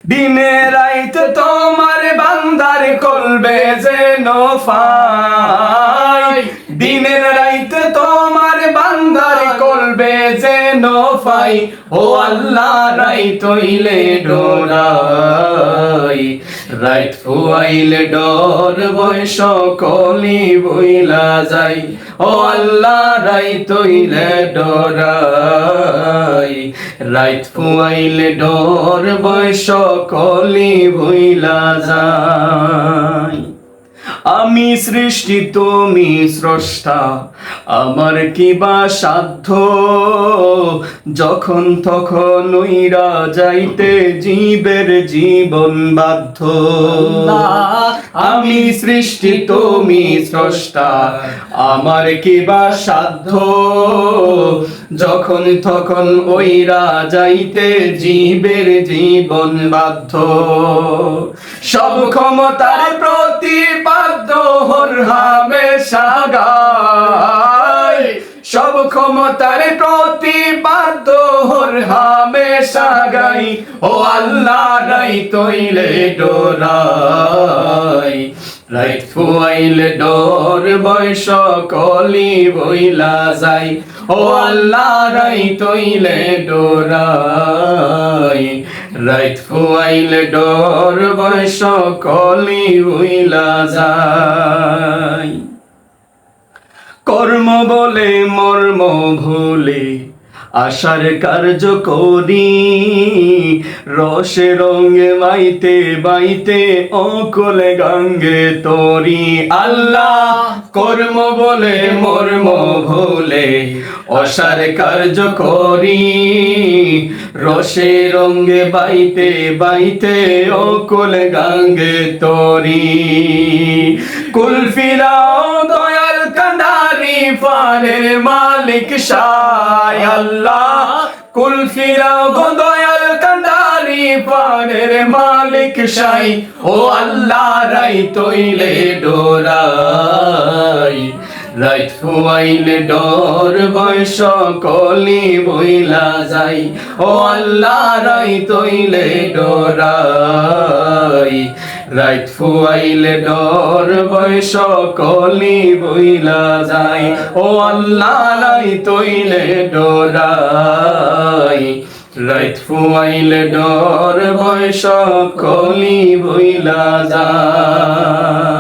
দিনে রাইতে তোমার বান্দার কলবে যেন ফাই, দিনের রাইতে তোমার বান্দার কলবে যেন ফাই। ও আল্লাহ রাইত হইলে ডোরাই, রাইত ফুয়াইলে ডর বয় সকলি বইলা যাই। ও আল্লাহ রাইত হইলে ডরাই, রাইত ফুয়াইলে ডর বয় সকলি বইলা যাই। আমি সৃষ্টি তুমি স্রষ্টা, আমার কি বা সাধ্য, যখন তখন উইরা যাইতে জীবের জীবন বাধ্য। আমি সৃষ্টি তুমি স্রষ্টা, আমার কি বা সাধ্য, যখন তখন ওইরা যাইতে জীবের জীবন বাধ্য। সব ক্ষমতার প্রতিপাদ্য হর হামেশা গায়, সব ক্ষমতার প্রতিপাদ্য হর হামেশা গাই। ও আল্লাহ রাইত হইলে ডোরাই, রাইত ফুয়াইলে ডর বয় সকলি বইলা যাই। ও আল্লাহ রাইত হইলে ডোরাই, রাইত ফুয়াইলে ডর বয় সকলি বইলা যাই। কর্ম বলে মর্ম ভুলে আশার কার্য করি, রসে রঙে বাইতে বাইতে অকলে গঙ্গে তরি। আল্লাহ কর্ম বলে মর্ম ভুলে আশার কার্য করি, রসে রঙে বাইতে বাইতে অকলে গঙ্গে তরি। কুল ফিরাও দয়াল কান্ডারি পারের মালিক শায়। আল্লাহ কুল ফিরাও দয়াল কান্ডারি পারের মালিক শাই। ও আল্লাহ রাইত হইলে ডোরাই, রাইত ফুয়াইলে ডর বয় সকলি বইলা যাই। ও আল্লাহ রাইত হইলে ডোরাই, রাইত ফুয়াইলে ডর বয় সকলি বইলা যাই। ও আল্লাহ রাইত হইলে ডোরাই, রাইত ফুয়াইলে ডর বয় সকলি বইলা যায়।